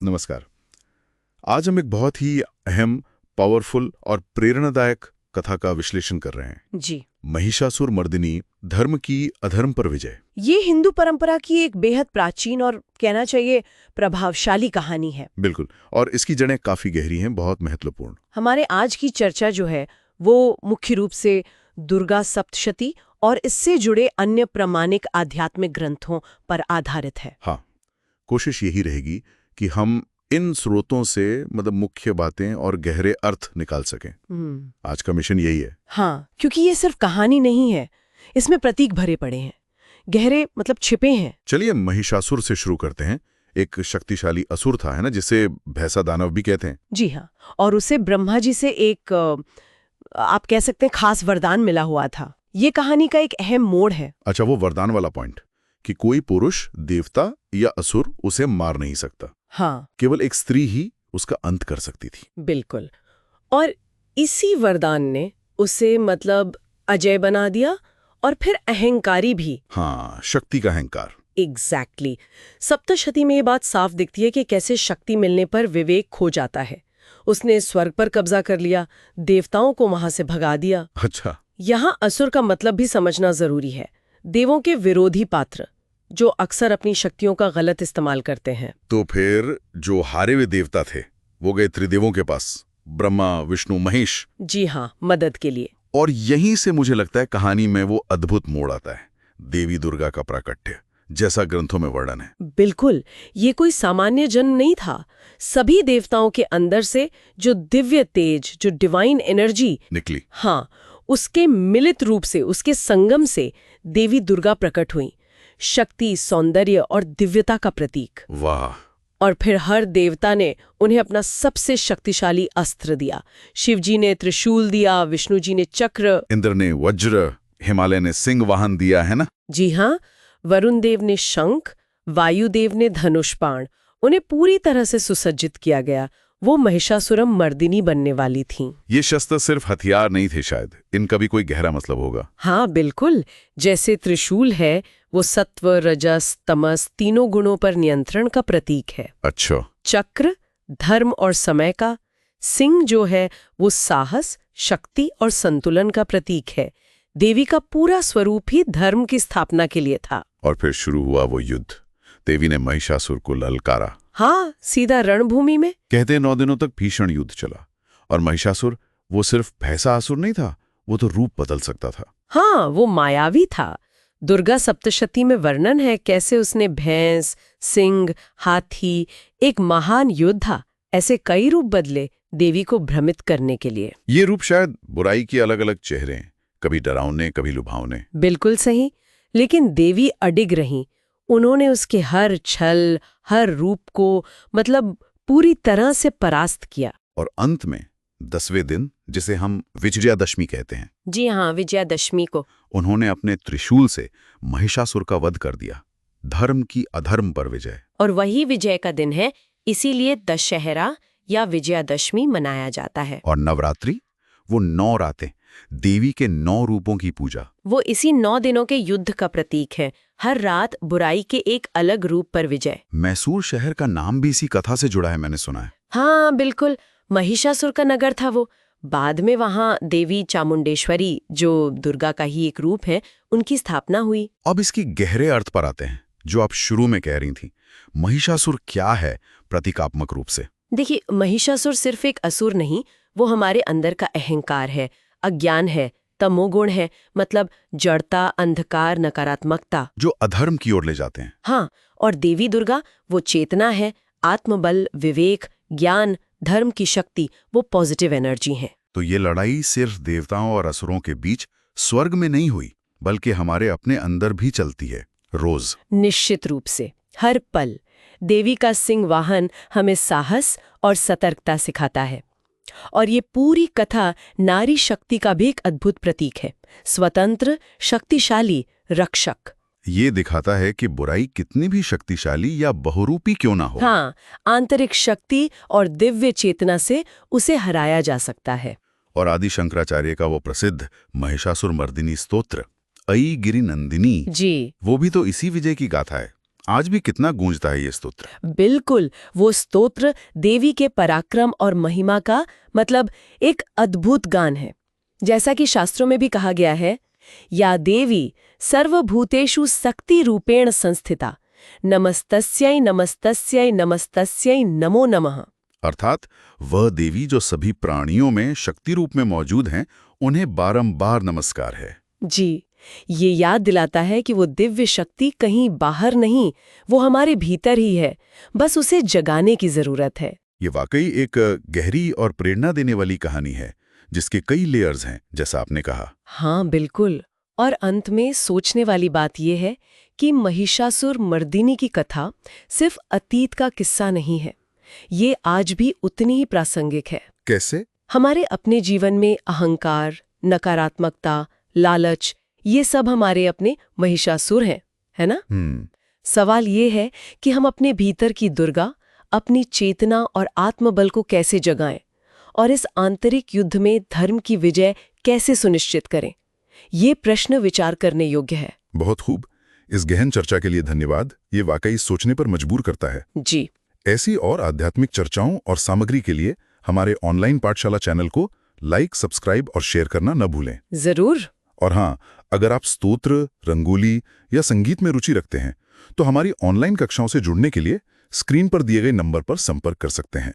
नमस्कार। आज हम एक बहुत ही अहम, पावरफुल और प्रेरणादायक कथा का विश्लेषण कर रहे हैं। जी। महिषासुर मर्दिनी, धर्म की अधर्म पर विजय। ये हिंदू परंपरा की एक बेहद प्राचीन और कहना चाहिए प्रभावशाली कहानी है। बिल्कुल, और इसकी जड़ें काफी गहरी हैं, बहुत महत्वपूर्ण। हमारे आज की चर्चा जो है वो मुख्य रूप से दुर्गा सप्तशती और इससे जुड़े अन्य प्रामाणिक आध्यात्मिक ग्रंथों पर आधारित है। हाँ, कोशिश यही रहेगी कि हम इन स्रोतों से मुख्य बातें और गहरे अर्थ निकाल सकें। आज का मिशन यही है। हाँ, क्योंकि ये सिर्फ कहानी नहीं है, इसमें प्रतीक भरे पड़े हैं, गहरे छिपे हैं। चलिए महिषासुर से शुरू करते हैं। एक शक्तिशाली असुर था, है ना, जिसे भैंसा दानव भी कहते हैं। जी हाँ, और उसे ब्रह्मा जी से एक आप कह सकते हैं खास वरदान मिला हुआ था। ये कहानी का एक अहम मोड़ है। अच्छा, वो वरदान वाला पॉइंट कि कोई पुरुष, देवता या असुर उसे मार नहीं सकता। हाँ, केवल एक स्त्री ही उसका अंत कर सकती थी। बिल्कुल। और इसी वरदान ने उसे अजय बना दिया और फिर अहंकारी भी। हाँ, शक्ति का अहंकार। एग्जैक्टली। सप्तशती में ये बात साफ दिखती है कि कैसे शक्ति मिलने पर विवेक खो जाता है। उसने स्वर्ग पर कब्जा कर लिया, देवताओं को वहां से भगा दिया। अच्छा। यहाँ असुर का मतलब भी समझना जरूरी है। देवों के विरोधी पात्र जो अक्सर अपनी शक्तियों का गलत इस्तेमाल करते हैं। तो फिर जो हारे हुए देवता थे वो गए त्रिदेवों के पास, ब्रह्मा, विष्णु, महेश। जी हाँ, मदद के लिए। और यहीं से मुझे लगता है कहानी में वो अद्भुत मोड़ आता है, देवी दुर्गा का प्राकट्य, जैसा ग्रंथों में वर्णन है। बिल्कुल, ये कोई सामान्य जन्म नहीं था। सभी देवताओं के अंदर से जो दिव्य तेज, जो डिवाइन एनर्जी निकली, हाँ, उसके मिलित रूप से, उसके संगम से देवी दुर्गा प्रकट हुई। शक्ति, सौंदर्य और दिव्यता का प्रतीक। वाह। और फिर हर देवता ने उन्हें अपना सबसे शक्तिशाली अस्त्र दिया। शिवजी ने त्रिशूल दिया, विष्णु जी ने चक्र, इंद्र ने वज्र, हिमालय ने सिंह वाहन दिया, है ना। जी हाँ, वरुण देव ने शंख, वायुदेव ने धनुष बाण। उन्हें पूरी तरह से सुसज्जित किया गया। वो महिषासुरम मर्दिनी बनने वाली थीं। ये शस्त्र सिर्फ हथियार नहीं थे, शायद इनका भी कोई गहरा मतलब होगा। हाँ बिल्कुल, जैसे त्रिशूल है वो सत्व, रजस, तमस तीनों गुणों पर नियंत्रण का प्रतीक है। अच्छा। चक्र धर्म और समय का, सिंह जो है वो साहस, शक्ति और संतुलन का प्रतीक है। देवी का पूरा स्वरूप ही धर्म की स्थापना के लिए था। और फिर शुरू हुआ वो युद्ध। देवी ने महिषासुर को ललकारा। हाँ, सीधा रणभूमि में। कहते 9 दिनों तक भीषण युद्ध चला। और महिषासुर वो सिर्फ भैंसा असुर नहीं था, वो तो रूप बदल सकता था। हाँ, वो मायावी था। दुर्गा सप्तशती में वर्णन है कैसे उसने भैंस, सिंह, हाथी, एक महान योद्धा, ऐसे कई रूप बदले देवी को भ्रमित करने के लिए। ये रूप शायद बुराई के अलग अलग चेहरे हैं, कभी डरावने, कभी लुभावने। बिल्कुल सही। लेकिन देवी अडिग रहीं। उन्होंने उसके हर छल, हर रूप को पूरी तरह से परास्त किया। और अंत में 10वें दिन, जिसे हम विजयादशमी कहते हैं, जी हाँ, विजयादशमी को उन्होंने अपने त्रिशूल से महिषासुर का वध कर दिया। धर्म की अधर्म पर विजय। और वही विजय का दिन है, इसीलिए दशहरा या विजयादशमी मनाया जाता है। और नवरात्रि, वो 9 रातें, देवी के 9 रूपों की पूजा, वो इसी 9 दिनों के युद्ध का प्रतीक है। हर रात बुराई के एक अलग रूप पर विजय। मैसूर शहर का नाम भी इसी कथा से जुड़ा है, मैंने सुना है। हाँ बिल्कुल, महिषासुर का नगर था वो। बाद में वहाँ देवी चामुंडेश्वरी, जो दुर्गा का ही एक रूप है, उनकी स्थापना हुई। अब इसकी गहरे अर्थ पर आते हैं, जो आप शुरू में कह रही थी। महिषासुर क्या है प्रतीकात्मक रूप से? देखिए, महिषासुर सिर्फ एक असुर नहीं, वो हमारे अंदर का अहंकार है, अज्ञान है, तमोगुण है, जड़ता, अंधकार, नकारात्मकता, जो अधर्म की ओर ले जाते हैं। हाँ, और देवी दुर्गा वो चेतना है, आत्मबल, विवेक, ज्ञान, धर्म की शक्ति, वो पॉजिटिव एनर्जी है। तो ये लड़ाई सिर्फ देवताओं और असुरों के बीच स्वर्ग में नहीं हुई, बल्कि हमारे अपने अंदर भी चलती है, रोज। निश्चित रूप से, हर पल। देवी का सिंह वाहन हमें साहस और सतर्कता सिखाता है। और ये पूरी कथा नारी शक्ति का भी एक अद्भुत प्रतीक है। स्वतंत्र, शक्तिशाली, रक्षक। ये दिखाता है कि बुराई कितनी भी शक्तिशाली या बहुरूपी क्यों ना हो, हाँ, आंतरिक शक्ति और दिव्य चेतना से उसे हराया जा सकता है। और आदि शंकराचार्य का वो प्रसिद्ध महिषासुर मर्दिनी स्तोत्र, अयि गिरि नंदिनी, जी, वो भी तो इसी विजय की गाथा है। आज भी कितना गूंजता है ये स्तोत्र। बिल्कुल, वो स्तोत्र देवी के पराक्रम और महिमा का मतलब एक अद्भुत गान है। जैसा कि शास्त्रों में भी कहा गया है, या देवी सर्वभूतेषु शक्ति रूपेण संस्थिता, नमस्तस्यै नमस्तस्यै नमस्तस्यै नमो नमः। अर्थात वह देवी जो सभी प्राणियों में शक्ति रूप में मौजूद हैं, उन्हें बारंबार नमस्कार है। जी, ये याद दिलाता है कि वो दिव्य शक्ति कहीं बाहर नहीं, वो हमारे भीतर ही है, बस उसे जगाने की जरूरत है। ये वाकई एक गहरी और प्रेरणा देने वाली कहानी है, जिसके कई लेयर्स हैं, जैसा आपने कहा। हाँ, बिल्कुल। और अंत में सोचने वाली बात यह है कि महिषासुर मर्दिनी की कथा सिर्फ अतीत का किस्सा नहीं है, ये आज भी उतनी ही प्रासंगिक है। कैसे? हमारे अपने जीवन में अहंकार, नकारात्मकता, लालच, ये सब हमारे अपने महिषासुर हैं, है ना? सवाल ये है कि हम अपने भीतर की दुर्गा, अपनी चेतना और आत्मबल को कैसे जगाएं और इस आंतरिक युद्ध में धर्म की विजय कैसे सुनिश्चित करें। ये प्रश्न विचार करने योग्य है। बहुत खूब। इस गहन चर्चा के लिए धन्यवाद। ये वाकई सोचने पर मजबूर करता है। जी। ऐसी और आध्यात्मिक चर्चाओं और सामग्री के लिए हमारे ऑनलाइन पाठशाला चैनल को लाइक, सब्सक्राइब और शेयर करना न भूलें। जरूर। और हाँ, अगर आप स्तोत्र, रंगोली या संगीत में रुचि रखते हैं, तो हमारी ऑनलाइन कक्षाओं से जुड़ने के लिए स्क्रीन पर दिए गए नंबर पर संपर्क कर सकते हैं।